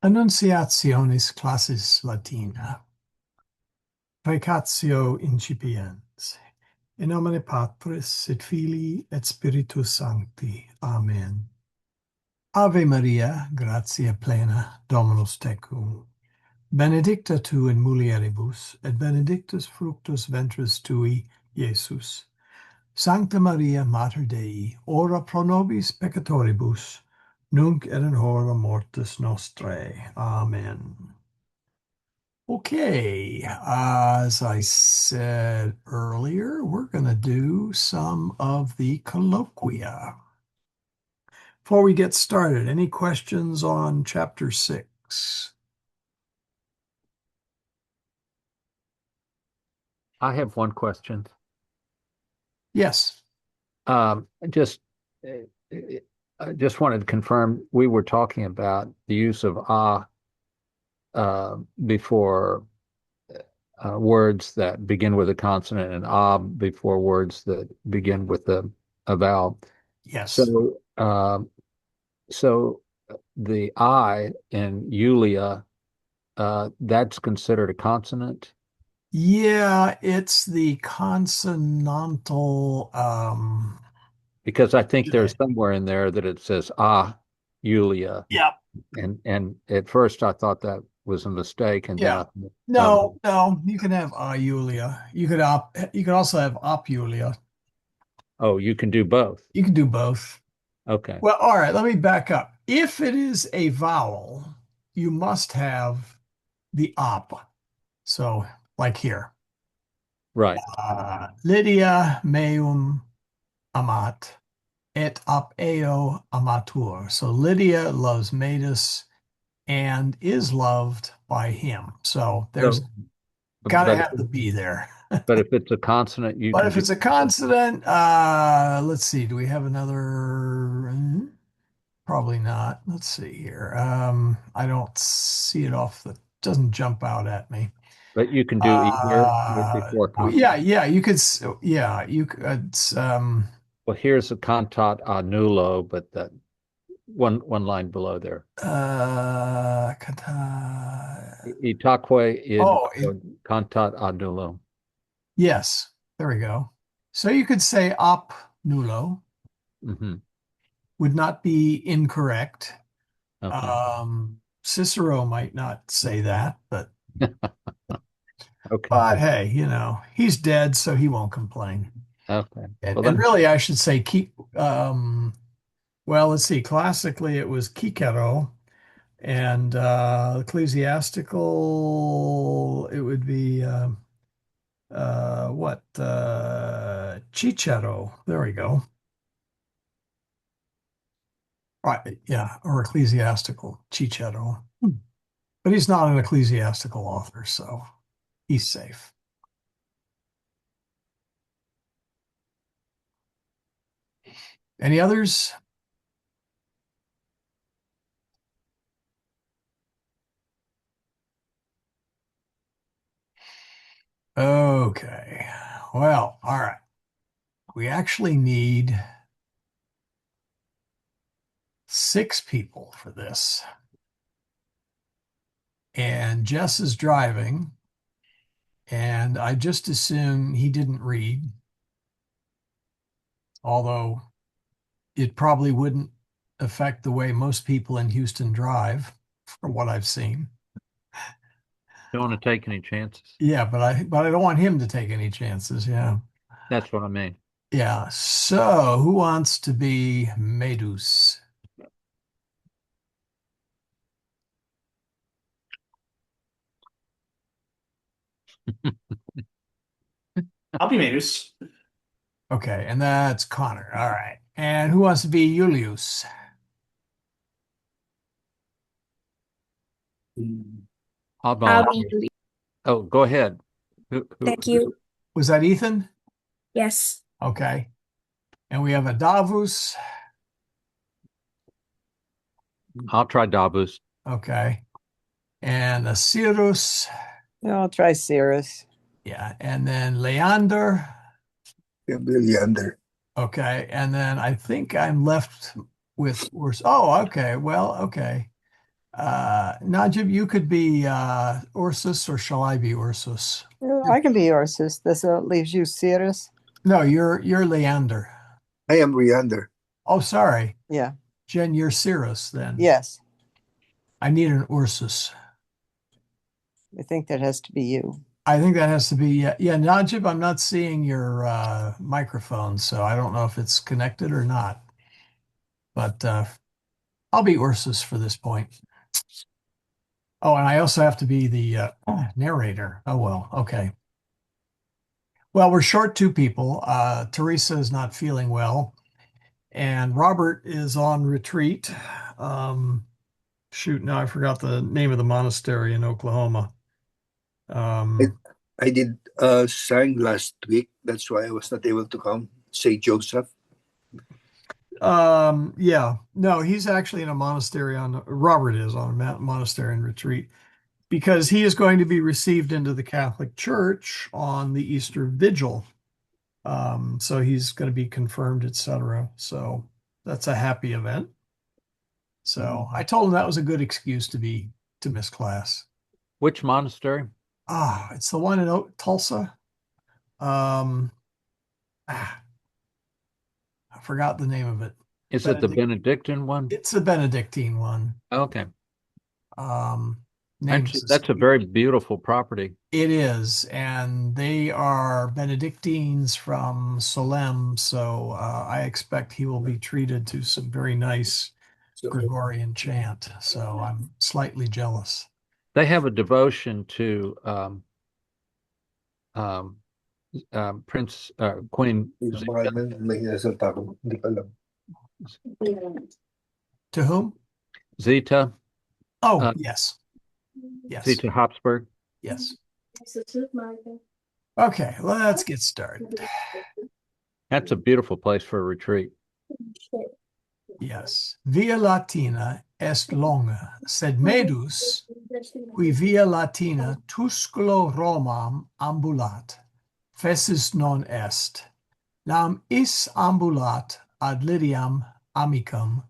Annunciationis classis Latina. Praecatio incipiens. In nomine Patris et Filii et Spiritus Sancti. Amen. Ave Maria, gratia plena, Dominus tecum. Benedicta tu in mulieribus, et benedictus fructus ventris tui, Iesus. Sancta Maria, Mater Dei, ora pro nobis peccatoribus, nunc et in hora mortis nostrae. Amen. Okay, as I said earlier, we're going to do some of the colloquia. Before we get started, any questions on chapter 6? I have one question. Yes. Um, just, I just wanted to confirm we were talking about the use of before words that begin with a consonant and before words that begin with a vowel. Yes. So the I in Julia, that's considered a consonant Yeah, it's the consonantal because I think there's somewhere in there that it says Julia. Yeah. And at first I thought that was a mistake, and then Yeah. I No, you can have Julia. You could also have op Julia. oh, you can do both. You can do both. Okay. Well, all right, let me back up. If it is a vowel, you must have the op. So, like here, Right. Lydia meum amat, et op eo amatur. So Lydia loves Medus and is loved by him. So there's So, got to but have the B there. but if it's a consonant, you But can if do it's a consonant, let's see, do we have another? Probably not. Let's see here. I don't see it doesn't jump out at me. but you can do either before Oh yeah, consonant. yeah, you could, yeah, you could, Well, here's a cantat a nullo, but that one line below there. Itaque id oh, cantat a nullo. yes, there we go. So you could say op nullo Hmm. would not be incorrect. Okay. Cicero might not say that, but Okay. hey, he's dead, so he won't complain. Okay. And, Well, and then, really, I should say keep. Well, let's see. Classically, it was Kikero, and ecclesiastical, it would be what? Chichero. There we go. Right. Yeah. Or ecclesiastical Chichero. But he's not an ecclesiastical author, so he's safe. Any others? Okay. Well, all right. We actually need 6 people for this. And Jess is driving, and I just assume he didn't read, although it probably wouldn't affect the way most people in Houston drive, from what I've seen. don't want to take any chances. Yeah, but I don't want him to take any chances. Yeah. That's what I mean. Yeah. So who wants to be Medus? I'll be Manus. Okay, and that's Connor. All right. And who wants to be Julius? I'll I'll volunteer. be Julie. Oh, go ahead. Thank you. Was that Ethan? Yes. Okay. And we have a Davus. I'll try Davos. Okay. And a Cyrus. Yeah, I'll try Cirrus. Yeah. And then Leander. Leander. Okay. And then I think I'm left with, oh, okay. Well, okay. Najib, you could be Ursus, or shall I be Ursus? I can be Ursus. This leaves you Cirrus. No, you're Leander. I am Riander. Oh, sorry. Yeah. Jen, you're Cirrus then. Yes. I need an Ursus. I think that has to be you. I think that has to be, yeah, Najib, I'm not seeing your microphone, so I don't know if it's connected or not. But I'll be Ursus for this point. Oh, and I also have to be the narrator. Oh, well, okay. Well, we're short two people. Teresa is not feeling well, and Robert is on retreat. Shoot, now I forgot the name of the monastery in Oklahoma. I did sang last week. That's why I was not able to come. St. Joseph. Yeah, no, he's actually in a monastery Robert is on a monastery in retreat because he is going to be received into the Catholic Church on the Easter Vigil. So he's going to be confirmed, etc. So that's a happy event. So I told him that was a good excuse to miss class. Which monastery? It's the one in Tulsa. I forgot the name of it. Is it the Benedictine one? It's the Benedictine one. Okay. Names That's a very beautiful property. It is, and they are Benedictines from Solem, so I expect he will be treated to some very nice Gregorian chant. So I'm slightly jealous. They have a devotion to Queen To whom? Zita. Oh, yes. Yes. Zita Habsburg. Yes. Okay, let's get started. That's a beautiful place for a retreat. Yes. ViaLatina est longa, sed medus, qui ViaLatina tusculo Romam ambulat, fessis non est. Nam is ambulat ad Lydiam amicum,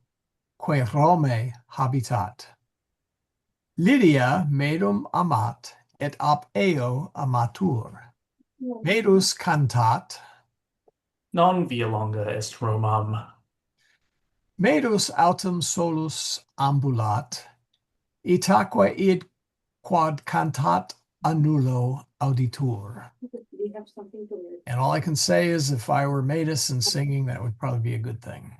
quae Romae habitat. Lydia medum amat, et ab eo amatur. Medus cantat. Non via longa est Romam. Medus autem solus ambulat, itaque id quod cantat annulo auditur. And all I can say is if I were Medus and singing, that would probably be a good thing.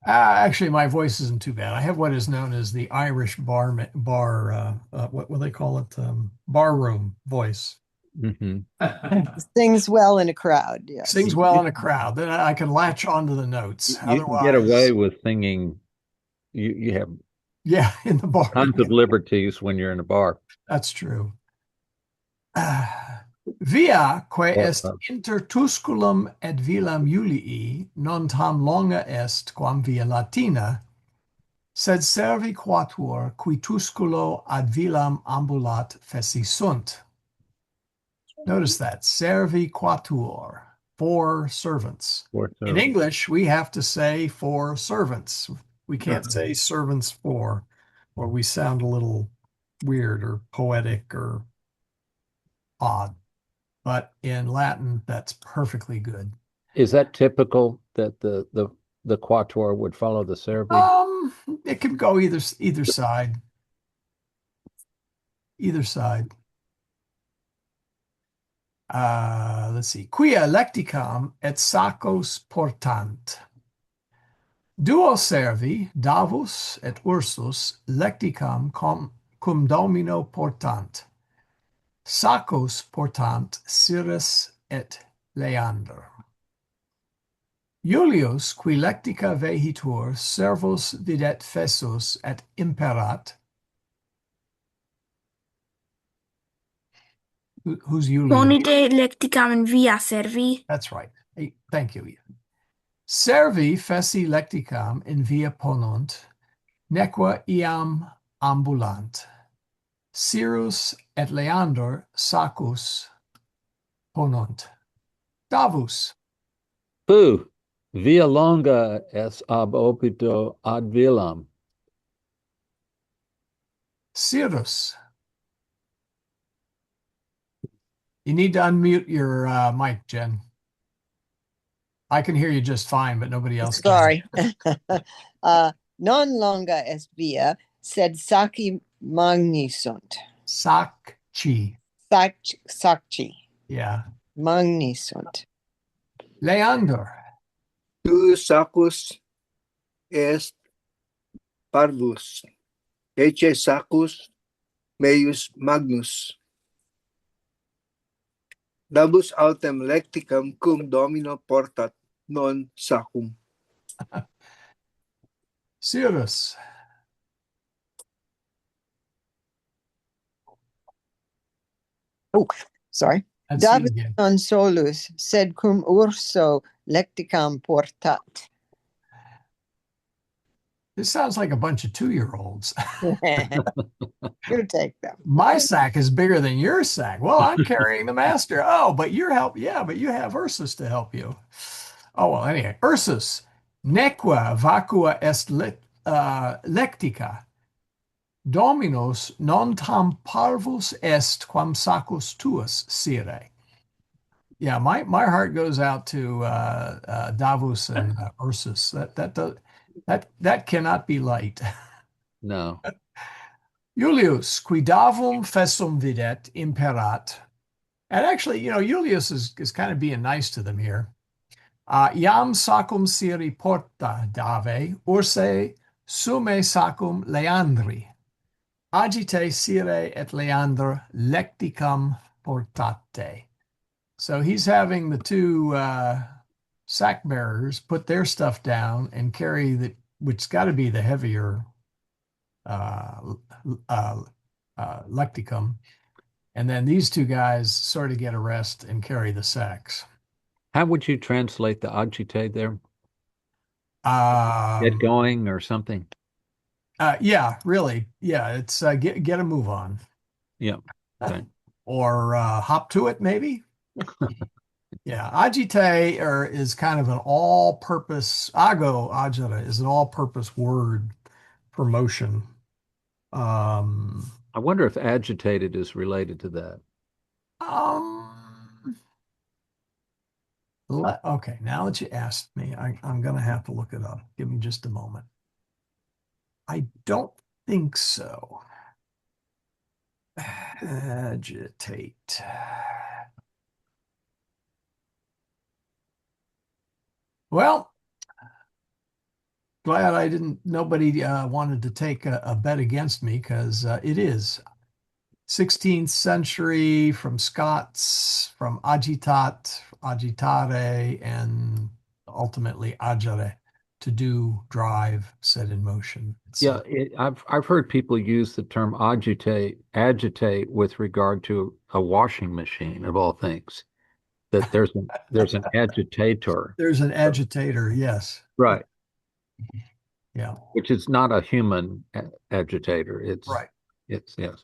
Actually, my voice isn't too bad. I have what is known as the Irish bar what will they call it? Bar room voice. Mm-hmm. Sings well in a crowd. Yes. Sings well in a crowd. Then I can latch onto the notes. You can get away with singing. You have in the bar. Tons of liberties when you're in a bar. That's true. Via quae est inter Tusculum et Vilam Iulii non tam longa est quam ViaLatina, sed servi quatuor qui Tusculo ad Vilam ambulat feci sunt. Notice that, servi quatuor, four servants. In English, we have to say four servants. We can't say servants four, or we sound a little weird or poetic or odd. But in Latin, that's perfectly good. Is that typical that the quatuor would follow the servi? It can go either side. Either side. Let's see. Quia lecticam et sacos portant. Duo servi, Davus et Ursus, lecticam cum domino portant. Sacos portant Cirrus et Leander. Iulius, qui lectica vehitur, servus videt fessus et imperat. Who's Iulius? Ponite lecticam in via servi. That's right. Hey, thank you, Ian. Servi feci lecticam in via ponunt, neque iam ambulant. Cyrus et Leander sacus ponunt. Davus. Via longa est ab opito ad vilam. Cyrus. You need to unmute your mic, Jen. I can hear you just fine, but nobody else can. Sorry. Non longa est via, sed saci magni sunt. Sakchi. Sacci. Yeah. Magni sunt. Leander. Tu sacus est parvus, ecce sacus meius magnus. Dabus autem lecticam cum domino portat non sacum. Cyrus. Oh, sorry. Let's see David again. non solus, sed cum urso lecticam portat. This sounds like a bunch of 2-year-olds. You take them. My sack is bigger than your sack. Well, I'm carrying the master. Oh, but your help. Yeah, but you have Ursus to help you. Oh, well, anyway. Ursus. Nequa vacua est lectica. Dominus non tam parvus est quam sacus tuus, sire. Yeah, my heart goes out to Davus and Ursus. That cannot be light. No. Julius, quidavum fessum videt imperat. And actually, Julius is kind of being nice to them here. Iam sacum siri porta dave, urse sume sacum Leandri. Agite sire et Leander lecticam portate. So he's having the two sack bearers put their stuff down and carry which's got to be the heavier lecticum. And then these two guys sort of get a rest and carry the sacks. How would you translate the agite there? Get Um, going or something? yeah, really. Yeah, it's get a move on. Yeah. Okay. Or hop to it, maybe. Yeah, agite is kind of an all-purpose, agere is an all-purpose word for motion. I wonder if agitated is related to that. Okay, now that you asked me, I'm going to have to look it up. Give me just a moment. I don't think so. Agitate. Well, glad nobody wanted to take a bet against me, because it is 16th century from Scots, from agitat, agitare, and ultimately agere, to do, drive, set in motion. Yeah, I've heard people use the term agitate with regard to a washing machine of all things. That there's an agitator. There's an agitator, yes. Right. Yeah. Which is not a human agitator. It's right. It's yes.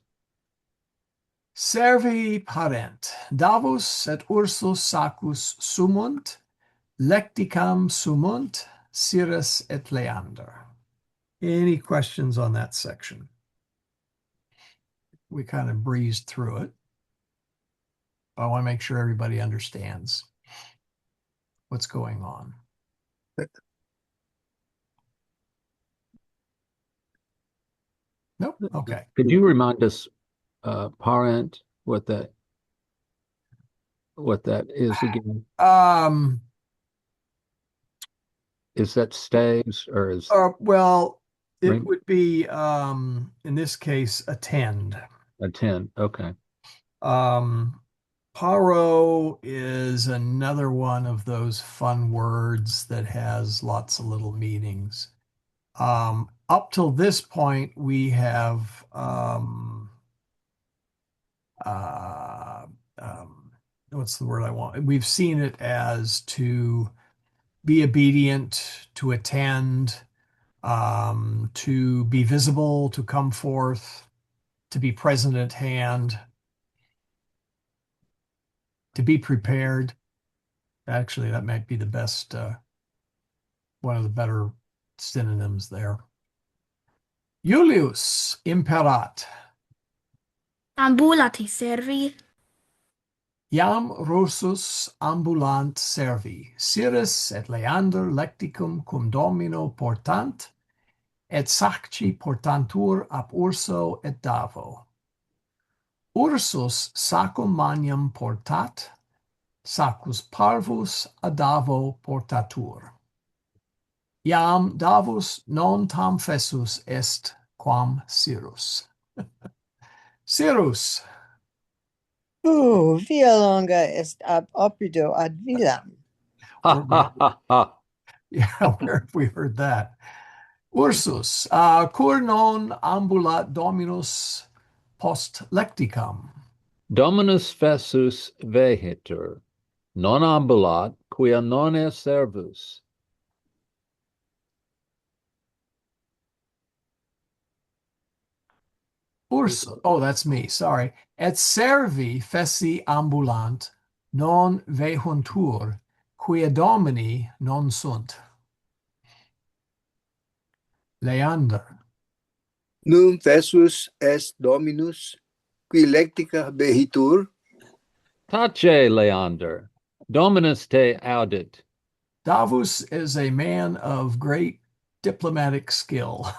Servi parent. Davus et Ursus sacus sumunt, lecticam sumunt, Cyrus et Leander. Any questions on that section? We kind of breezed through it. I want to make sure everybody understands what's going on. Nope. Okay. Could you remind us, parent, what that is again? Is that stays or is well, it would be in this case attend. Attend. Okay. Paro is another one of those fun words that has lots of little meanings. Up till this point, we have what's the word I want? We've seen it as to be obedient, to attend, to be visible, to come forth, to be present at hand, to be prepared. Actually, that might be the best, one of the better synonyms there. Julius imperat. Ambulati servi. Iam Rursus ambulant servi, Cyrus et Leander lecticum cum domino portant, et sacci portantur ab urso et davo. Ursus sacum magnum portat, sacus parvus adavo portatur. Iam davus non tam fessus est quam Cyrus. Cyrus. Via longa est ab opido ad vilam. Ha, ha, ha, ha. Yeah, where have we heard that? Ursus, cur non ambulat dominus post lecticam. Dominus fessus vehitur, non ambulat, quia non est servus. Ursus, oh, that's me, sorry. Et servi feci ambulant non vehuntur, quia domini non sunt. Leander. Num fessus est dominus, qui lectica behitur, Tace, Leander, Dominus te audit. Davus is a man of great diplomatic skill.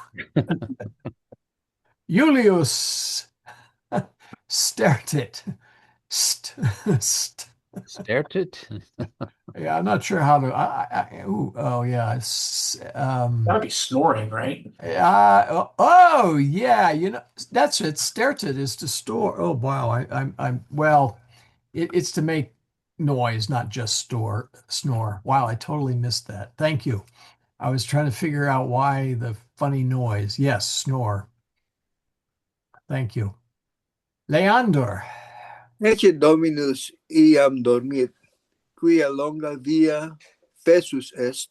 Julius stertit. Stertit? Yeah, I'm not sure how to. Oh yeah. Gotta be snoring, right? Oh yeah. You know that's it. Stertit is to store. Oh wow. I'm well. It's to make noise, not just snore. Wow, I totally missed that. Thank you. I was trying to figure out why the funny noise. Yes, snore. Thank you. Leander. ecce dominus iam dormit, quia longa via fessus est,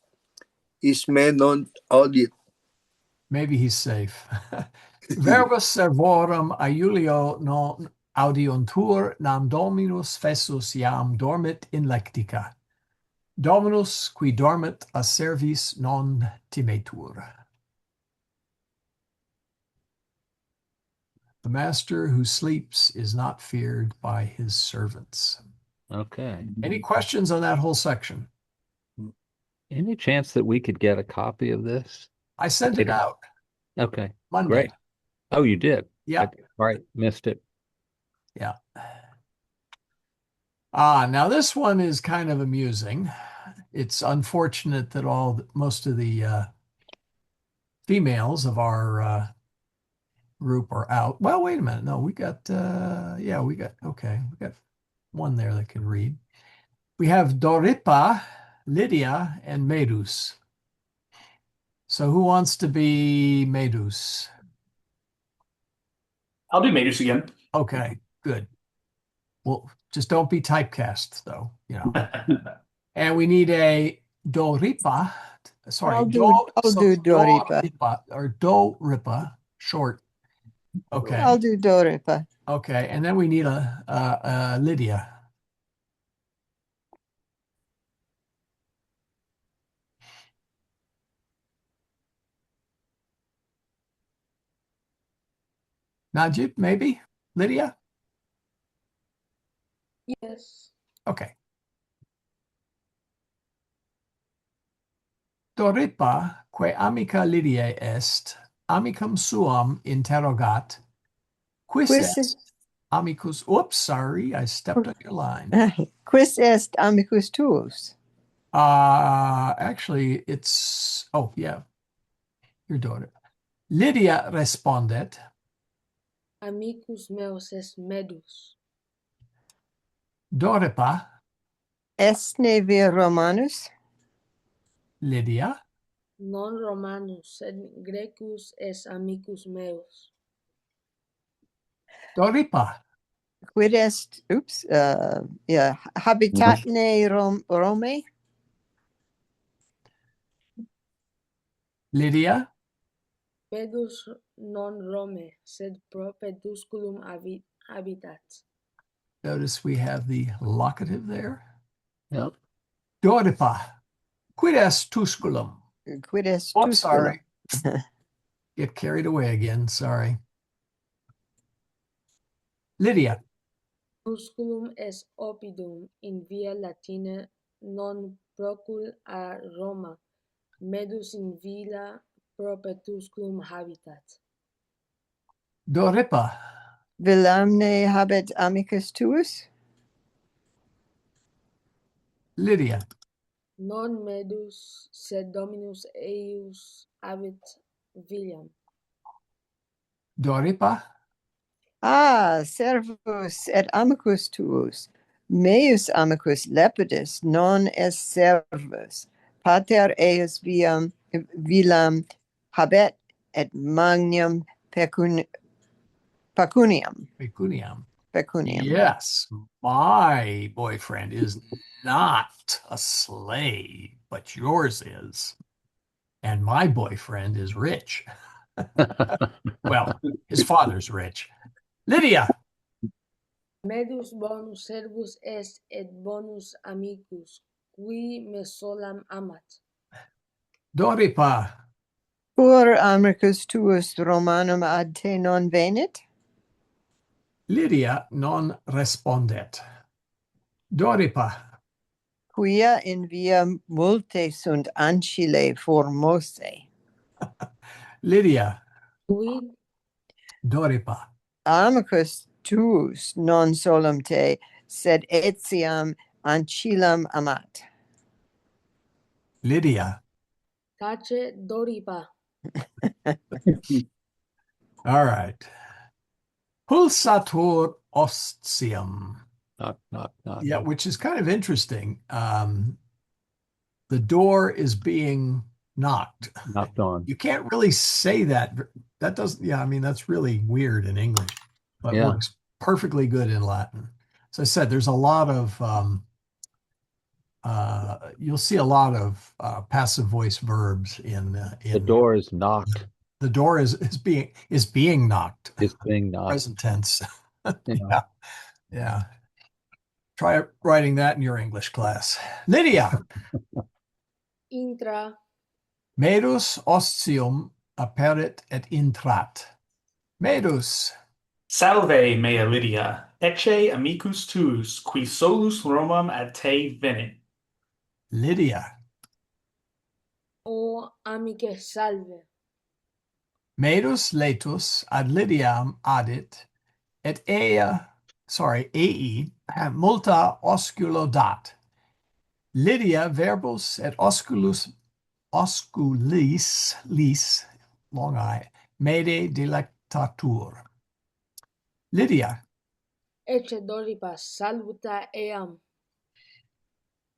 is me non audit. Maybe he's safe. Verbus servorum Iulio non audiuntur nam dominus fessus iam dormit in lectica. Dominus qui dormit a servis non timetur. The master who sleeps is not feared by his servants. Okay. Any questions on that whole section? Any chance that we could get a copy of this? I sent it out Okay, Monday. great. Oh, you did? Yeah. All right, missed it. Yeah. Now this one is kind of amusing. It's unfortunate that most of the females of our group are out. Well, wait a minute. No, we got one there that can read. We have Doripa, Lydia, and Medus. So who wants to be Medus? I'll do Matus again. Okay, good. Well, just don't be typecast, though, you know. And we need a Doripa. Sorry, I'll do Doripa. Or Doripa, short. Okay. I'll do Doripa. Okay, and then we need a Lydia. Najib, maybe? Lydia? Yes. Okay. Doripa, que amica Lydia est, amicum suam interrogat, quis est amicus, oops, sorry, I stepped on your line. Quis est amicus tuus? Actually, it's, oh, yeah, your daughter. Lydia respondet, Amicus meus est Medus. Doripa, Est ne vir Romanus? Lydia, Non Romanus, sed Grecus est amicus meus. Doripa, Quid est, habitat ne Romae? Lydia, Pedus non Rome, sed pro pedusculum habitat. notice we have the locative there. Yep. Doripa, quid est tusculum? Quid est Oops, tusculum? sorry. Get carried away again, sorry. Lydia. Musculum est oppidum in via Latina non procul a Roma, medus in villa propetusculum habitat. Doripa. Villamne habet amicus tuus? Lydia. Non medus, sed dominus eius habet villam. Doripa. Ah, servus et amicus tuus. Meus amicus lepidus non est servus. Pater eius villam habet et magnum pecuniam. Pecuniam. Pecuniam. Yes, my boyfriend is not a slave, but yours is. And my boyfriend is rich. Well, his father's rich. Lydia. Medus bonus servus est et bonus amicus, qui me solam amat. Doripa. Cur amicus tuus Romanum ad te non venit? Lydia non respondet. Doripa. Quia in via multe sunt ancillae formose. Lydia. Quid Doripa. Amicus tuus non solum te, sed etiam ancillam amat. Lydia. tace Doripa. All right. Pulsatur ostium. Knock. Yeah, which is kind of interesting. The door is being knocked. Knocked on. You can't really say that. That doesn't, yeah, I mean, that's really weird in English, but Yeah. works perfectly good in Latin. As I said, there's a lot of, you'll see a lot of passive voice verbs in The door is knocked. the door is being knocked. It's being knocked. Present tense. Yeah. Yeah. Try writing that in your English class. Lydia. Intra Medus ostium aperit et intrat. Medus. Salve, mea Lydia, ecce amicus tuus, qui solus Romam ad te venit. Lydia. o amice salve. Medus letus ad Lydiam adit, et ei multa osculo dat. Lydia verbus et osculis, long I, mede delectatur. Lydia. Ecce Doripa salvuta eam.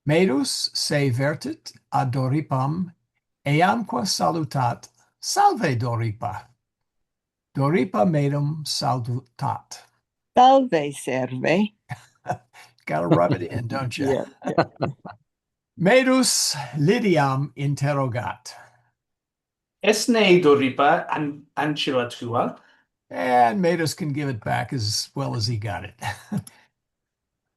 Medus se vertit ad Doripam, eamque salutat, salve Doripa. Doripa medum salutat. Salve, serve. Gotta rub it in, don't you? Yeah. Medus Lydiam interrogat. Esne Doripa ancilla tua? And Medus can give it back as well as he got it.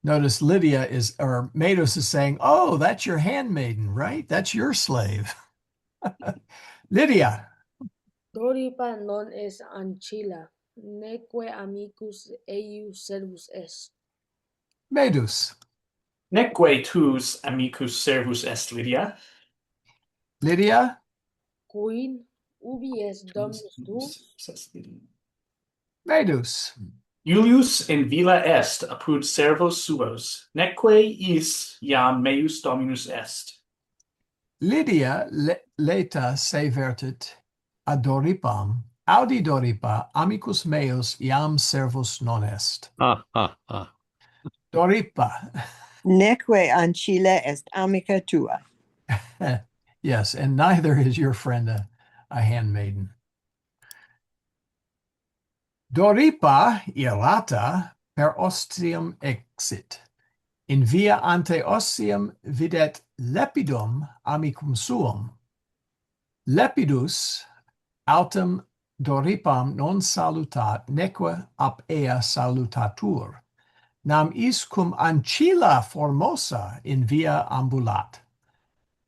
Notice Medus is saying, oh, that's your handmaiden, right? That's your slave. Lydia. Doripa non est ancilla, neque amicus eius servus est. Medus. Neque tuus amicus servus est, Lydia? Lydia. Quid ubi est dominus tuus? Medus. Iulius in villa est apud servos suos, neque is iam meus dominus est. Lydia leta se vertit ad Doripam, audi Doripa, amicus meus iam servus non est. Doripa. Neque ancilla est amica tua. Yes, and neither is your friend a handmaiden. Doripa irata per ostium exit. In via ante ostium videt lepidum amicum suum. Lepidus autem Doripam non salutat, neque ap ea salutatur. Nam is cum ancilla formosa in via ambulat.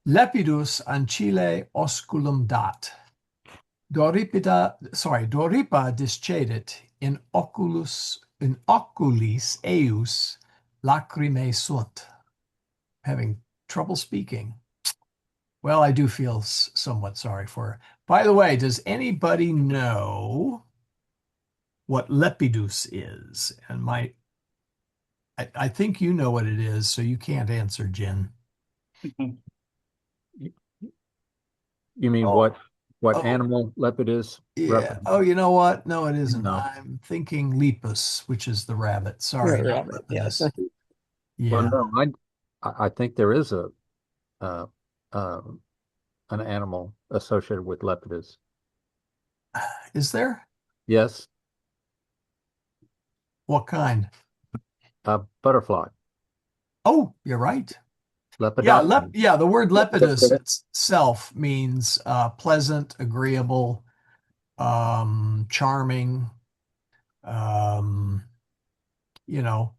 Lepidus ancille osculum dat. Doripa discedit in oculus in oculis eius lacrimae sunt. Having trouble speaking. Well, I do feel somewhat sorry for her. By the way, does anybody know what lepidus is? And I think you know what it is, so you can't answer, Jen. You mean Oh, what oh, animal lepidus yeah. represents? Oh, you know what? No, it isn't. No. I'm thinking lepus, which is the rabbit. Sorry, not Rabbit, yes. lepidus. Well, Yeah. no, I think there is a uh, uh, an animal associated with lepidus. Is there? Yes, What kind? a butterfly, Oh, you're right. Yeah, lepidoptera. yeah, the word lepidus itself means pleasant, agreeable, charming, um, you know,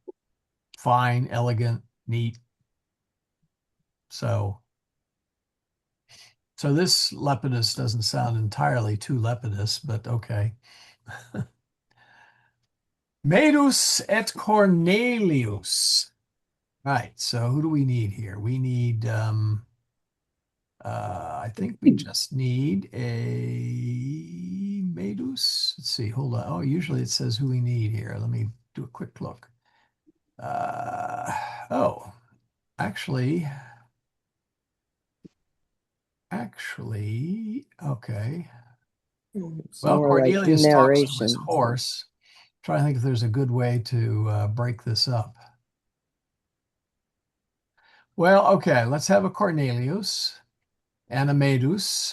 fine, elegant, neat. So this lepidus doesn't sound entirely too lepidus, but okay. Medus et Cornelius. Right, so who do we need here? We need I think we just need a Medus. Let's see, hold on. Oh, usually it says who we need here. Let me do a quick look. Oh, actually, okay. It's Well, more like Cornelius talks to his narration. horse. Try to think if there's a good way to break this up. Well, okay, let's have a Cornelius and a Medus.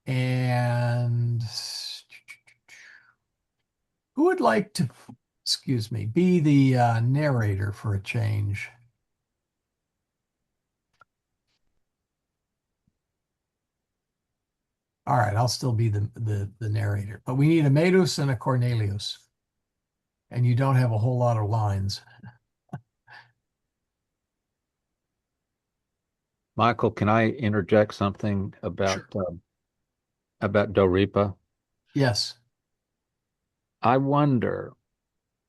And who would like to, excuse me, be the narrator for a change? All right, I'll still be the narrator, but we need a Medus and a Cornelius. And you don't have a whole lot of lines. Michael, can I interject something about Sure. about Doripa? Yes. I wonder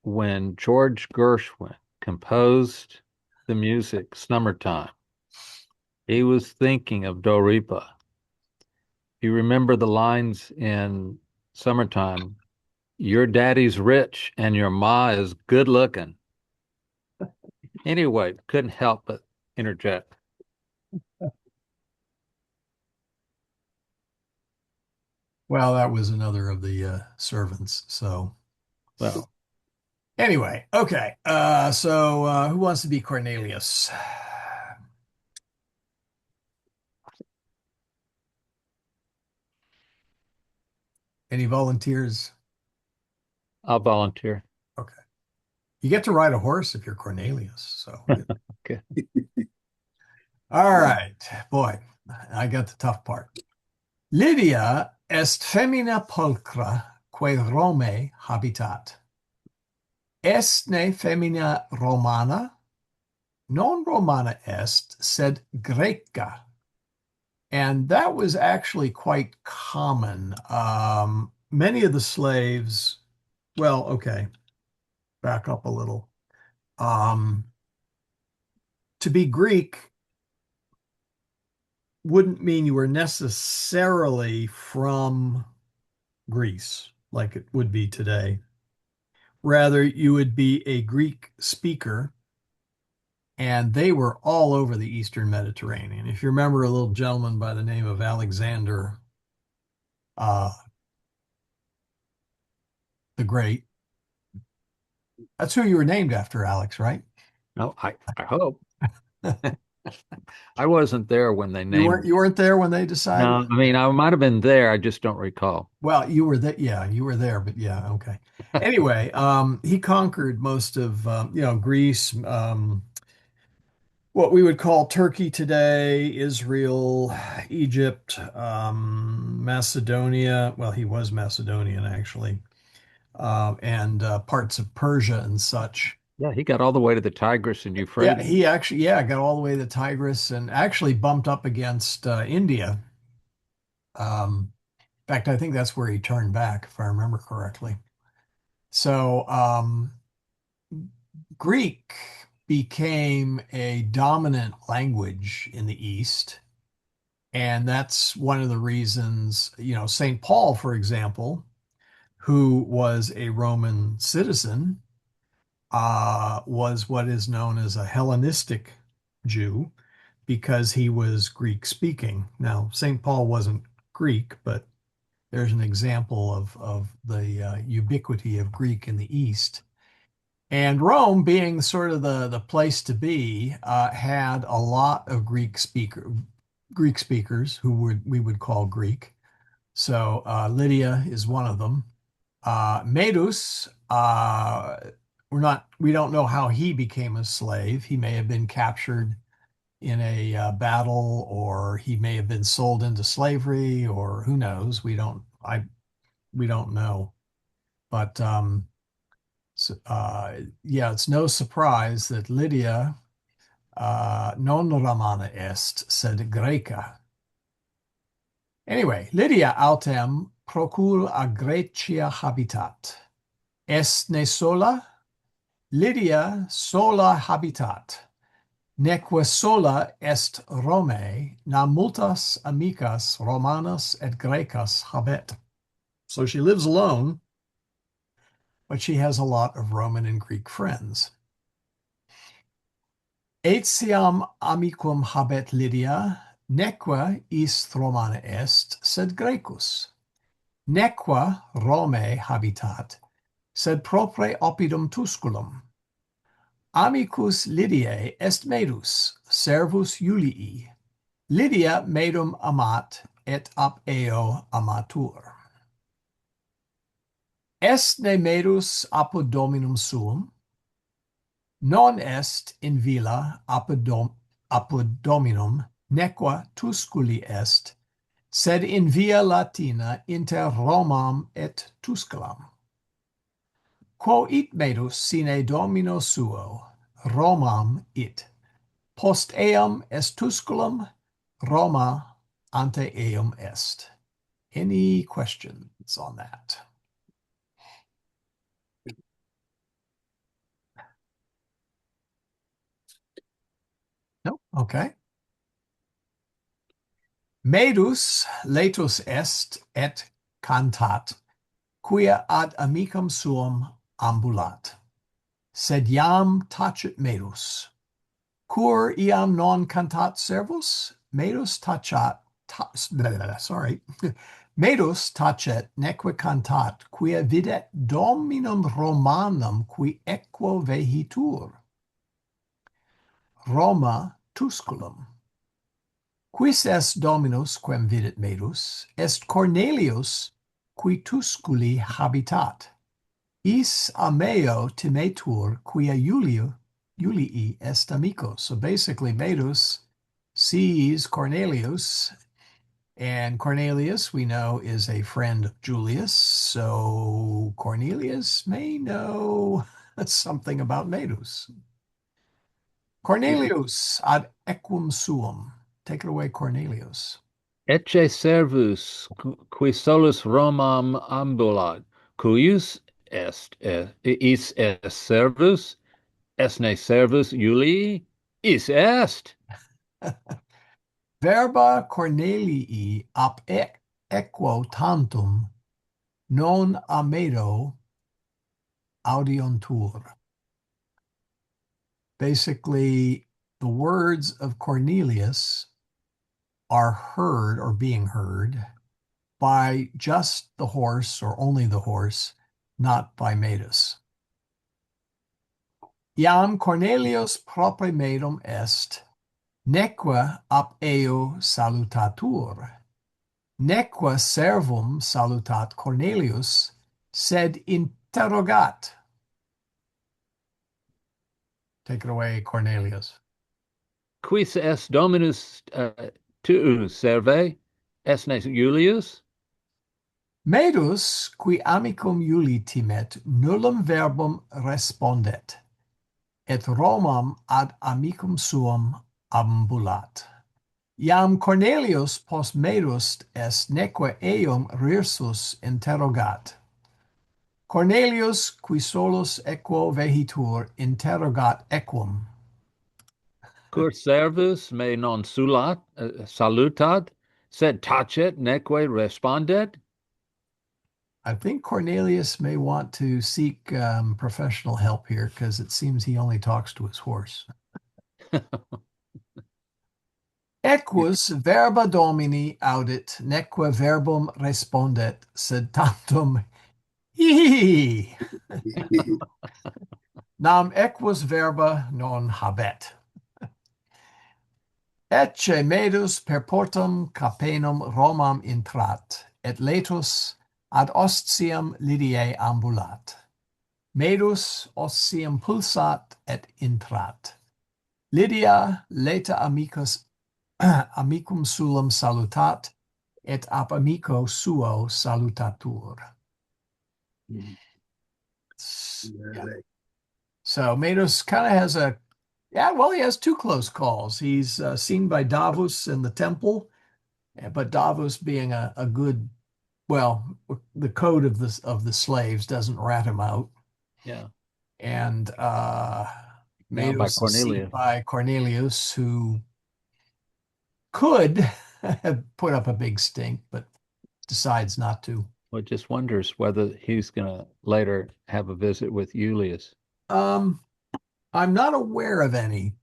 when George Gershwin composed the music Summertime, he was thinking of Doripa. You remember the lines in Summertime, your daddy's rich and your ma is good looking. Anyway, couldn't help but interject. Well, that was another of the servants. So Well, anyway, okay. Who wants to be Cornelius? Any volunteers? I'll volunteer. Okay. You get to ride a horse if you're Cornelius. So Okay. all right, boy, I got the tough part. Lydia est femina pulchra quae Rome habitat. Est ne femina Romana, non Romana est, sed Greca. And that was actually quite common. Many of the slaves, well, okay, back up a little. To be Greek wouldn't mean you were necessarily from Greece like it would be today. Rather, you would be a Greek speaker, and they were all over the Eastern Mediterranean. If you remember a little gentleman by the name of Alexander the Great, that's who you were named after, Alex, right? No, I hope. I wasn't there when they You named you weren't there when they me. decided? No, I mean, I might have been there. I just don't recall. Well, you were there. Yeah, you were there, but yeah, okay. Anyway, he conquered most of, Greece, what we would call Turkey today, Israel, Egypt, Macedonia. Well, he was Macedonian actually, and parts of Persia and such. Yeah, he got all the way to the Tigris and Yeah, Euphrates. he actually, got all the way to the Tigris and actually bumped up against India. In fact, I think that's where he turned back, if I remember correctly. So Greek became a dominant language in the East. And that's one of the reasons, St. Paul, for example, who was a Roman citizen, was what is known as a Hellenistic Jew because he was Greek speaking. Now, St. Paul wasn't Greek, but there's an example of the ubiquity of Greek in the East. And Rome, being sort of the place to be, had a lot of Greek speakers who we would call Greek. So Lydia is one of them. Medus, we don't know how he became a slave. He may have been captured in a battle, or he may have been sold into slavery, or who knows? We don't know. But yeah, it's no surprise that Lydia non Romana est, sed Greca. Anyway, Lydia autem procul a Grecia habitat. Est ne sola? Lydia sola habitat. Neque sola est Romae, nam multas amicas Romanas et Grecas habet. So she lives alone, but she has a lot of Roman and Greek friends. Etiam amicum habet Lydia, neque is Romana est, sed Grecus. Neque Romae habitat, sed propre oppidum Tusculum. Amicus Lydiae est Medus, servus Julii. Lydia medum amat, et ab eo amatur. Est ne Medus apud Dominum suum? Non est in villa apud Dominum, neque Tusculi est, sed in ViaLatina inter Romam et Tusculam. Quo it Medus sine Domino suo, Romam it. Post eam est Tusculum, Roma ante eum est. Any questions on that? No? Okay. Medus latus est et cantat, quia ad amicum suum ambulat. Sed iam tacet Medus. Cur iam non cantat servus? Medus tacet, Medus tacet neque cantat, quia videt Dominum Romanum qui equo vehitur. Roma Tusculum. Quis est Dominus quem videt Medus? Est Cornelius qui Tusculi habitat. Is a meo timetur quia Julii est amico. So basically, Medus sees Cornelius, and Cornelius, we know, is a friend of Julius. So Cornelius may know something about Medus. Cornelius ad equum suum. Take it away, Cornelius. Ecce servus qui solus Romam ambulat, cuius est is est servus, est ne servus Julii, is est. Verba Cornelii ab equo tantum non amedo audiuntur. Basically, the words of Cornelius are heard or being heard by just the horse or only the horse, not by Medus. Iam Cornelius propre medum est, neque ab eo salutatur, neque servum salutat Cornelius, sed interrogat. Take it away, Cornelius. Quis est Dominus tu serve? Est ne Julius? Medus, qui amicum Iuli timet, nullum verbum respondet, et Romam ad amicum suum ambulat. Iam Cornelius post Medus est neque eum rirsus interrogat. Cornelius, qui solus equo vehitur, interrogat equum. Cur servus me non salutat, sed tacet neque respondet? I think Cornelius may want to seek professional help here because it seems he only talks to his horse. Equus verba domini audit, neque verbum respondet, sed tantum hihi. Nam equus verba non habet. Ecce medus per portum capenum Romam intrat, et letus ad ostium Lydiae ambulat. Medus ostium pulsat et intrat. Lydia leta amicus amicum suum salutat, et ab amico suo salutatur. Yeah. So Medus kind of has he has two close calls. He's seen by Davus in the temple, but Davus being a good, well, the code of the slaves doesn't rat him out. Yeah. And Now by Medus is seen Cornelius. by Cornelius, who could have put up a big stink, but decides not to. Well, just wonders whether he's going to later have a visit with Julius. I'm not aware of any.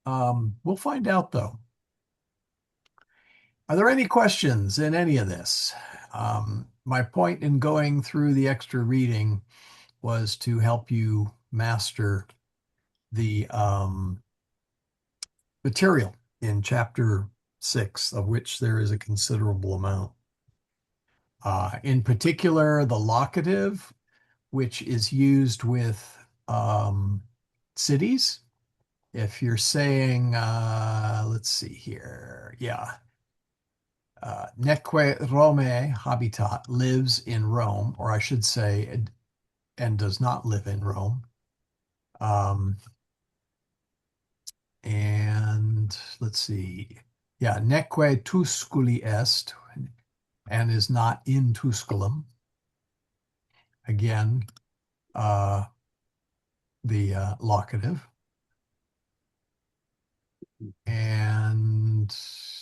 We'll find out, though. Are there any questions in any of this? My point in going through the extra reading was to help you master the material in chapter 6, of which there is a considerable amount. In particular, the locative, which is used with cities. If you're saying, let's see here, yeah. Neque Rome habitat, lives in Rome, or I should say, and does not live in Rome. And let's see, yeah, neque Tusculi est, and is not in Tusculum. Again, the locative. And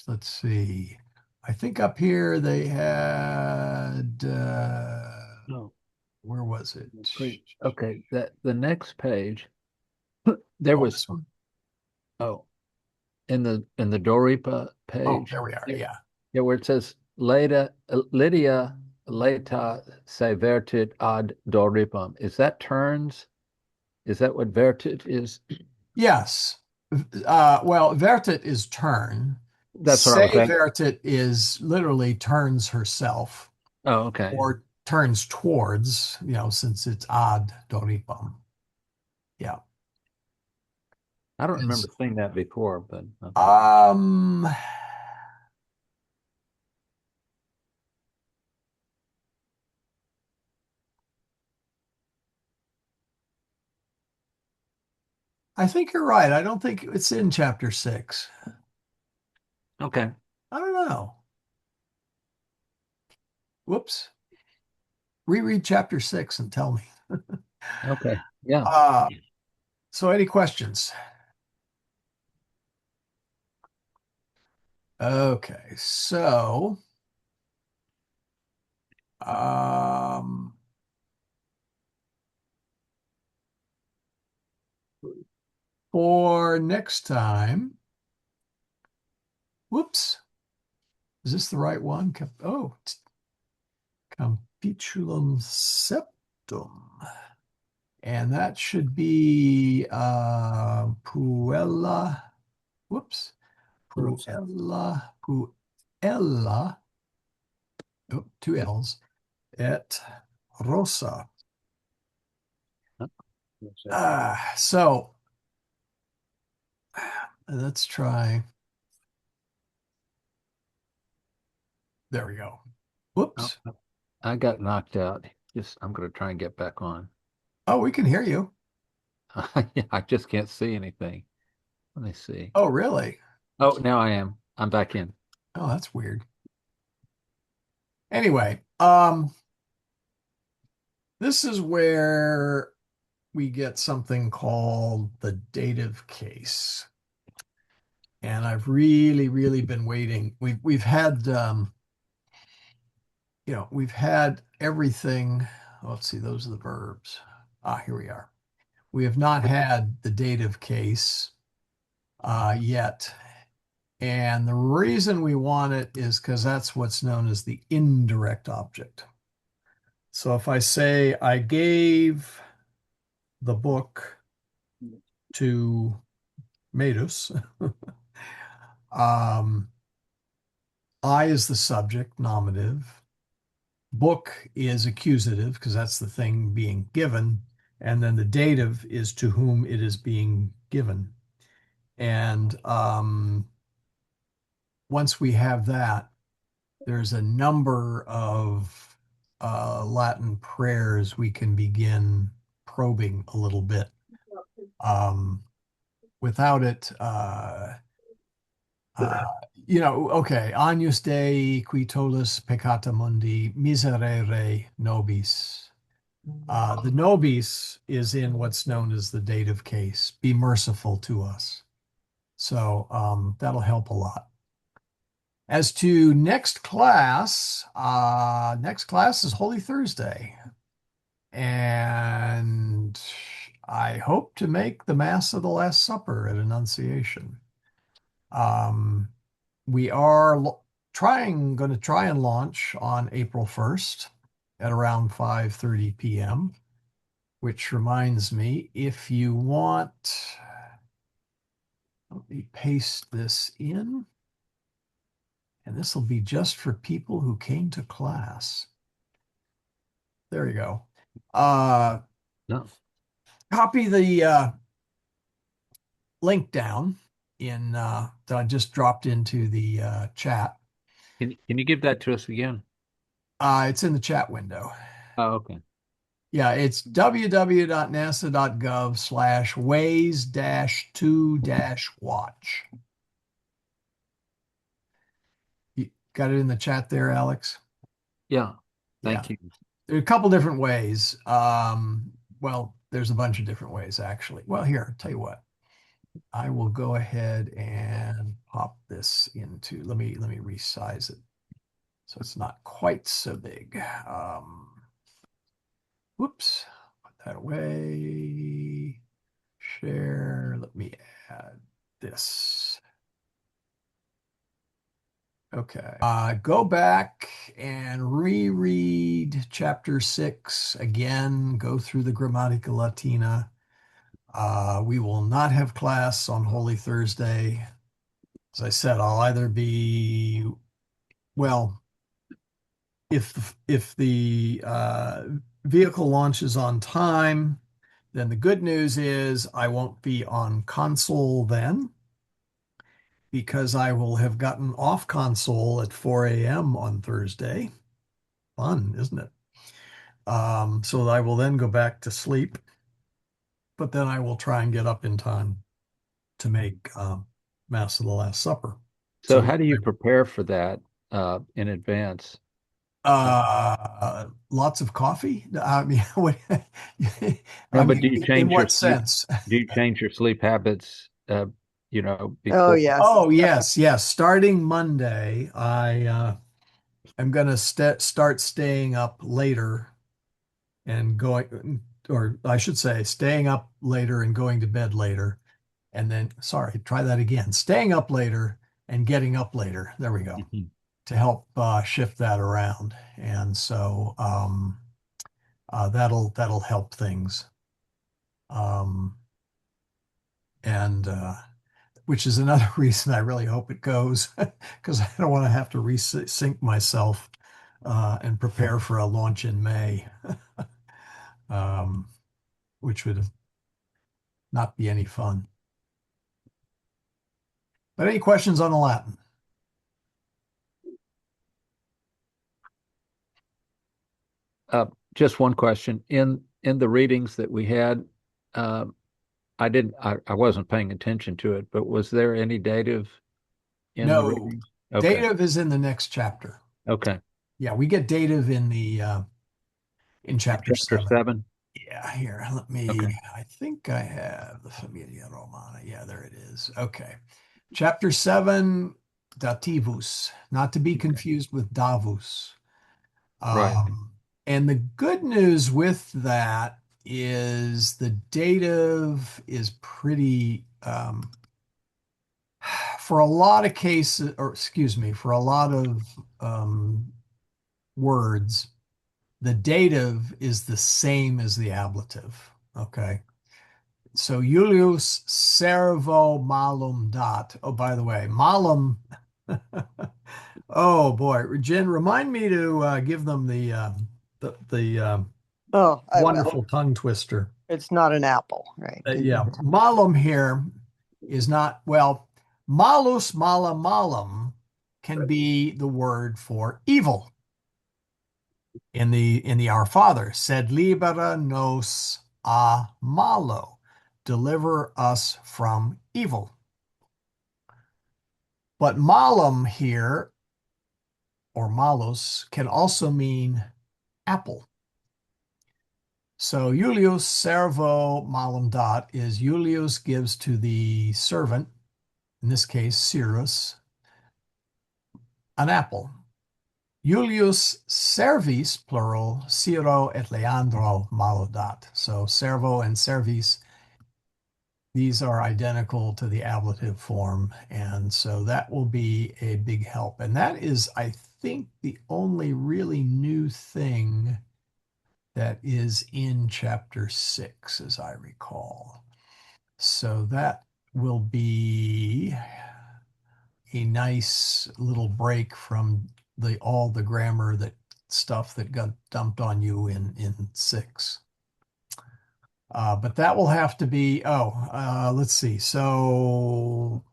let's see, I think up here they had, No. where was it? Okay, the next page, there was this one. in the Doripa page. Oh, there we are. Yeah. Yeah, where it says Lydia leta se vertit ad Doripam. Is that turns? Is that what vertit is? Yes. Well, vertit is turn. That's what I was saying. Vertit is literally turns herself. Oh, okay. Or turns towards, since it's ad Doripam. Yeah. I don't remember seeing that before, but I think you're right. I don't think it's in chapter 6. okay. I don't know. Whoops. Reread chapter 6 and tell me. Okay. Yeah. So any questions? Okay, so for next time, whoops, is this the right one? Oh, Capitulum septum. And that should be Puella, whoops, Puella, oh, 2 L's, et Rosa. So let's try. There we go. Whoops. I got knocked out. I'm going to try and get back on. Oh, we can hear you. Yeah, I just can't see anything. Let me see. Oh, really? Oh, now I am. I'm back in. Oh, that's weird. Anyway, This is where we get something called the dative case. And I've really been waiting. We've had we've had everything. Let's see, those are the verbs. Here we are. We have not had the dative case yet. And the reason we want it is because that's what's known as the indirect object. So if I say I gave the book to Medus, I is the subject, nominative. Book is accusative because that's the thing being given. And then the dative is to whom it is being given. And once we have that, there's a number of Latin prayers we can begin probing a little bit. Without it, okay, Agnus Dei qui tollis peccata mundi, miserere nobis. The nobis is in what's known as the dative case. Be merciful to us. So that'll help a lot. As to next class is Holy Thursday. And I hope to make the Mass of the Last Supper at Annunciation. We are going to try and launch on April 1st at around 5:30 p.m., which reminds me, if you want, let me paste this in, and this will be just for people who came to class. There you go. No. Copy the link down in that I just dropped into the chat. Can you give that to us again? It's in the chat window. Oh, okay. Yeah, it's www.nasa.gov/ways-to-watch. You got it in the chat there, Alex? Yeah. Thank you. There are a couple different ways. Well, there's a bunch of different ways, actually. Well, here, I'll tell you what. I will go ahead and pop this into, let me resize it so it's not quite so big. Whoops, put that away. Share, let me add this. Okay, go back and reread chapter 6 again, go through the Grammatica Latina. We will not have class on Holy Thursday. As I said, I'll either be, well, if the vehicle launches on time, then the good news is I won't be on console then, because I will have gotten off console at 4 a.m. on Thursday. Fun, isn't it? So I will then go back to sleep, but then I will try and get up in time to make Mass of the Last Supper. So how do you prepare for that in advance? Lots of coffee. I mean, No, I but mean, do you change in your what sleep, sense? do you change your sleep habits, Oh, before? yes. Oh, yes. Starting Monday, I am going to start staying up later and going, or I should say, staying up later and going to bed later. And then, sorry, try that again. Staying up later and getting up later. There we go. Mhm. To help shift that around. And so that'll help things. And which is another reason I really hope it goes, because I don't want to have to resync myself and prepare for a launch in May, which would not be any fun. But any questions on the Latin? Just one question. In the readings that we had, I wasn't paying attention to it, but was there any dative in the No. readings? Okay. Dative is in the next chapter. Okay. Yeah, we get dative in the in chapter Chapter 7. 7? Yeah, here, let me, Okay. I think I have the Familia Romana. Yeah, there it is. Okay. Chapter 7, dativus, not to be confused with davus. Right. And the good news with that is the dative is pretty, for a lot of cases, or excuse me, for a lot of words, the dative is the same as the ablative. Okay. So Julius servo malum dat. Oh, by the way, malum. Oh boy, Jen, remind me to give them the Oh, wonderful tongue twister. it's not an apple, right? Yeah, malum here is not, well, malus mala malum can be the word for evil. In the Our Father, sed libera nos a malo, deliver us from evil. But malum here, or malus, can also mean apple. So Julius servo malum dat is Julius gives to the servant, in this case Cyrus, an apple. Julius servis, plural, Ciro et Leandro malodat. So servo and servis, these are identical to the ablative form. And so that will be a big help. And that is, I think, the only really new thing that is in chapter 6, as I recall. So that will be a nice little break from all the grammar stuff that got dumped on you in 6. But that will have to be, let's see. So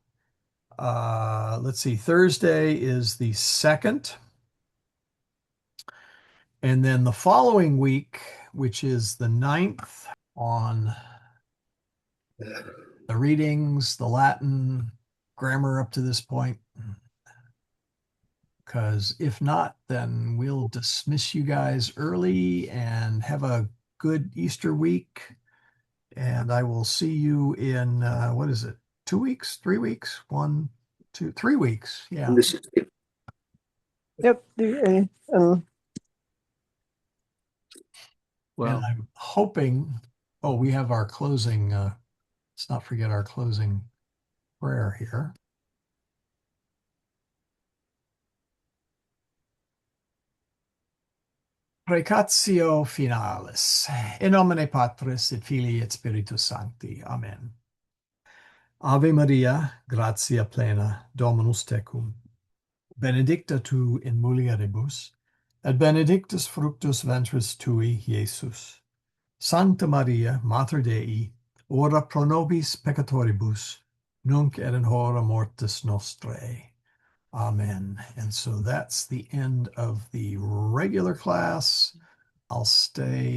let's see, Thursday is the 2nd. And then the following week, which is the 9th, on the readings, the Latin, grammar up to this point. Because if not, then we'll dismiss you guys early and have a good Easter week. And I will see you in, what is it? 2 weeks, 3 weeks, 1, 2, 3 weeks. Yeah. And this is it. Yep. And I'm hoping, we have our closing, let's not forget our closing prayer here. Precatio finalis. In nomine Patris et Filii et Spiritus Sancti. Amen. Ave Maria, gratia plena, Dominus tecum. Benedicta tu in mulieribus, et benedictus fructus ventris tui, Iesus. Sancta Maria, Mater Dei, ora pro nobis peccatoribus, nunc et in hora mortis nostrae. Amen. And so that's the end of the regular class. I'll stay